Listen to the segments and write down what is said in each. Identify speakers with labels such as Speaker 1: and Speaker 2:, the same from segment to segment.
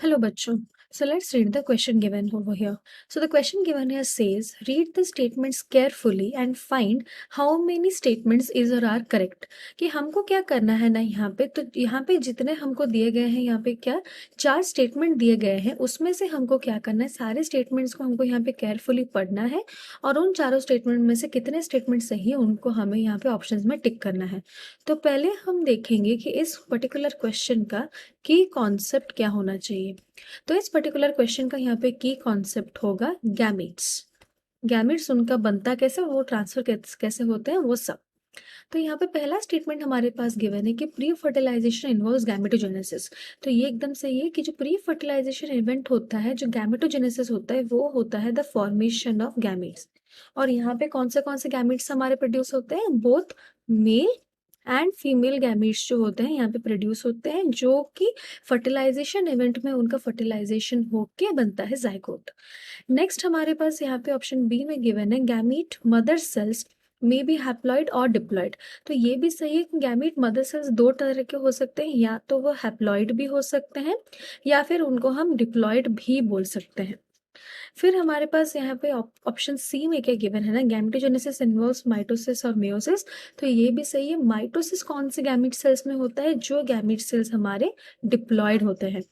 Speaker 1: Hello, bachcho. So let's read the question given over here. So the question given here says, read the statements carefully and find how many statements is or are correct. कि हमको क्या करना है ना यहाँ पे, तो यहाँ पे जितने हमको दिए गए हैं, यहाँ पे क्या 4 स्टेटमेंट दिए गए हैं, उसमें से हमको क्या करना है, सारे स्टेटमेंट्स को हमको यहाँ पे केयरफुली पढ़ना है और उन चारों स्टेटमेंट में से कितने स्टेटमेंट सही है उनको हमें यहाँ पे ऑप्शंस में टिक करना है। तो पहले हम देखेंगे कि इस पर्टिकुलर क्वेश्चन का की कॉन्सेप्ट क्या होना चाहिए। तो इस पर्टिकुलर क्वेश्चन का यहाँ पे की कॉन्सेप्ट होगा गैमेट्स। गैमेट्स उनका बनता कैसे, वो ट्रांसफर कैसे होते हैं, वो सब। तो यहाँ पे पहला स्टेटमेंट हमारे पास गिवन है कि प्री फर्टिलाइजेशन इन्वॉल्व्स गैमेटोजेनेसिस। तो ये एकदम सही है कि जो प्री फर्टिलाइजेशन इवेंट होता है, जो गैमेटोजेनेसिस होता है, वो होता है द फॉर्मेशन ऑफ गैमेट्स। और यहाँ पे कौन से गैमेट्स हमारे प्रोड्यूस होते हैं, both male and female gametes जो होते हैं यहाँ पे प्रोड्यूस होते हैं, जो कि फर्टिलाइजेशन इवेंट में उनका फर्टिलाइजेशन होके बनता है जाइगोट। नेक्स्ट हमारे पास यहाँ पे ऑप्शन बी में गिवन है gamete mother cells may be haploid और डिप्लॉइड। तो ये भी सही है कि गैमीट मदर सेल्स दो तरह के हो सकते हैं, या तो वो हैप्लॉइड भी हो सकते हैं या फिर उनको हम डिप्लॉइड भी बोल सकते हैं। फिर हमारे पास यहाँ पे ऑप्शन सी में क्या गिवन है ना, गैमेटोजेनेसिस इन्वॉल्व्स माइटोसिस और मेयोसिस। तो ये भी सही है। माइटोसिस कौन से गैमेट सेल्स में होता है, जो गैमेट सेल्स हमारे डिप्लॉइड होते हैं।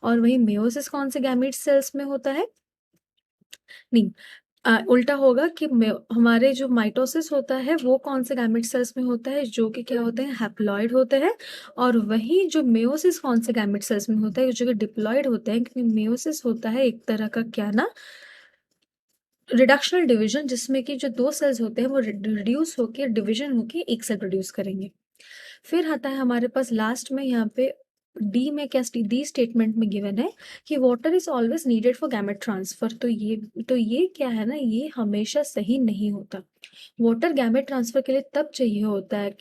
Speaker 1: और वही मेयोसिस कौन से गैमेट सेल्स में होता है, नहीं उल्टा होगा कि हमारे जो माइटोसिस होता है वो कौन से गैमेट सेल्स में होता है, जो कि क्या होते हैं, हैप्लॉइड होते हैं। और वही जो मेयोसिस कौन से गैमेट सेल्स में होता है, जो कि डिप्लॉइड होते हैं, क्योंकि मेयोसिस होता है एक तरह का क्या ना, रिडक्शनल डिवीजन, जिसमें कि जो दो सेल्स होते हैं वो रिड्यूस होकर डिवीजन होकर एक सेल प्रोड्यूस करेंगे। फिर आता है हमारे पास लास्ट में यहाँ पे डी में क्या, डी स्टेटमेंट में गिवन है कि water is always needed for gamete transfer. तो ये क्या है ना, ये हमेशा सही नहीं होता। वाटर गैमेट ट्रांसफर के लिए तब चाहिए होता है,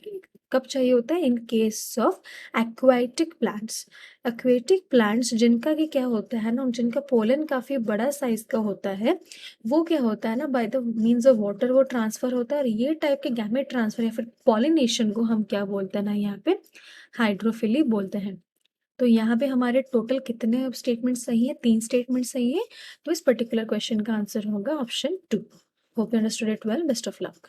Speaker 1: कब चाहिए होता है, in case of aquatic plants. Aquatic plants जिनका कि क्या होता है ना, जिनका पोलन काफी बड़ा साइज का होता है, वो क्या होता है ना, by the means of water वो ट्रांसफर होता है। और ये टाइप के गैमेट ट्रांसफर या फिर पॉलिनेशन को हम क्या बोलते हैं ना, यहाँ पे हाइड्रोफिली बोलते हैं। तो यहाँ पे हमारे टोटल कितने स्टेटमेंट सही है, 3 स्टेटमेंट सही है। तो इस पर्टिकुलर क्वेश्चन का आंसर होगा option 2। Hope you understood it well. Best of luck.